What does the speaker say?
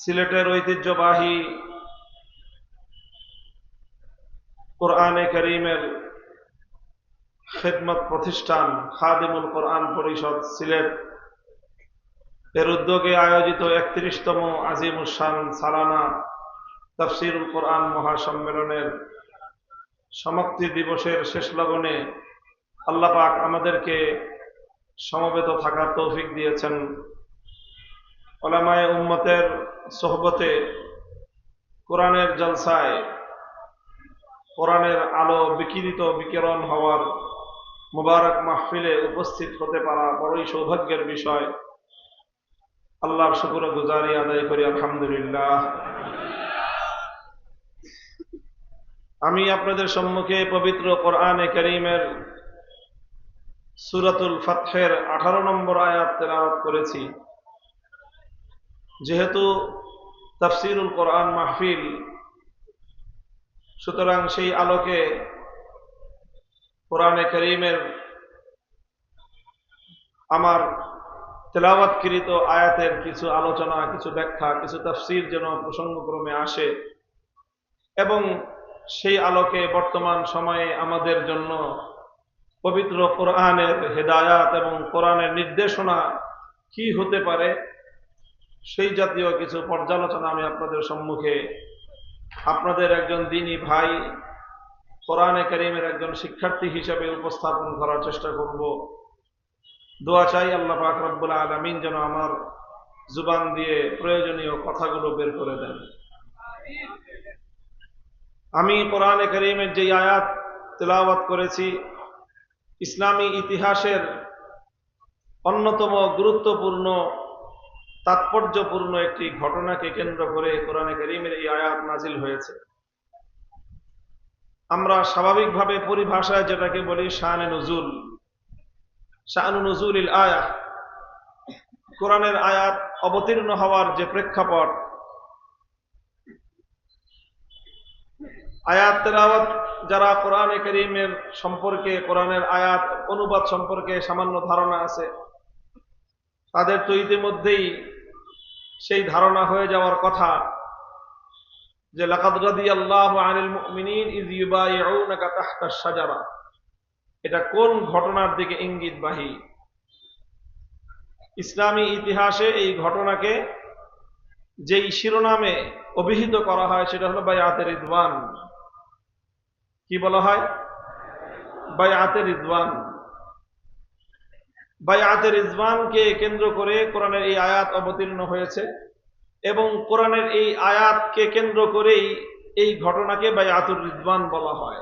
সিলেটের ঐতিহ্যবাহী কোরআনে কারীমের খেদমত প্রতিষ্ঠান খাদিমুল কোরআন পরিষদ সিলেট এর উদ্যোগে আয়োজিত ৩১তম আজিমুশান সালানা তাফসীরুল কোরআন মহাসম্মেলনের সমাপ্তি দিবসের শেষ লগনে আল্লাহ পাক আমাদেরকে সমবেত থাকার তৌফিক দিয়েছেন। উলামায়ে উম্মতের সোহবতে কোরআনের জলসায় কোরআনের আলো বিকিরণ হওয়ার মুবারক মাহফিলে উপস্থিত হতে পারা বড়ই সৌভাগ্যের বিষয়। আল্লাহর শুকর ও গুজারি আদায় করি আলহামদুলিল্লাহ। আমি আপনাদের সম্মুখে পবিত্র কোরআনে কারীমের সূরাতুল ফাতহের 18 নম্বর আয়াত তেলাওয়াত করেছি। যেহেতু তাফসীরুল কোরআন মাহফিল, সুতরাং সেই আলোকে কোরআনে কারীমের আমার তেলাওয়াতকৃত আয়াতের কিছু আলোচনা, কিছু ব্যাখ্যা, কিছু তাফসীর যেন প্রসঙ্গক্রমে আসে এবং সেই আলোকে বর্তমান সময়ে আমাদের জন্য পবিত্র কোরআনের হেদায়াত এবং কোরআনের নির্দেশনা কি হতে পারে সেই জাতীয় কিছু পর্যালোচনা আমি আপনাদের সম্মুখে আপনাদের একজন দ্বীনী ভাই, কোরআনে কারীমের একজন শিক্ষার্থী হিসেবে উপস্থাপন করার চেষ্টা করব। দোয়া চাই আল্লাহ পাক রব্বুল আলামিন যেন আমার জুবান দিয়ে প্রয়োজনীয় কথাগুলো বের করে দেন। আমি কোরআনে কারীমের যে আয়াত তেলাওয়াত করেছি, ইসলামী ইতিহাসের অন্যতম গুরুত্বপূর্ণ তাৎপর্যপূর্ণ একটি ঘটনাকে কেন্দ্র করে কোরআনে কারীমের এই আয়াত নাজিল হয়েছে। আমরা স্বাভাবিকভাবে পরিভাষায় যেটাকে বলি শানে নুজুল, শানু নুজুলিল আয়াত, কোরআনের আয়াত অবতীর্ণ হওয়ার যে প্রেক্ষাপট, আয়াত তেলাওয়াত যারা কোরআনে কারীমের সম্পর্কে, কোরআনের আয়াত অনুবাদ সম্পর্কে সামান্য ধারণা আছে, তাদের তো ইতিমধ্যেই সেই ধারণা হয়ে যাওয়ার কথা যে লাকাদ রাদিয়াল্লাহু আনিল মুমিনিন ইয ইউবাইউনাকা তাহতাশ শাজারা, এটা কোন ঘটনার দিকে ইঙ্গিতবাহী। ইসলামী ইতিহাসে এই ঘটনাকে যেই শিরোনামে অভিহিত করা হয় সেটা হলো বায়াতে রিদওয়ান। কি বলা হয়? বায়াতে রিদওয়ান। বায়াতে রিদওয়ানকে কেন্দ্র করে কোরআনের এই আয়াত অবতীর্ণ হয়েছে এবং কোরআনের এই আয়াতকে কেন্দ্র করেই এই ঘটনাকে বায়াতুর রিদওয়ান বলা হয়।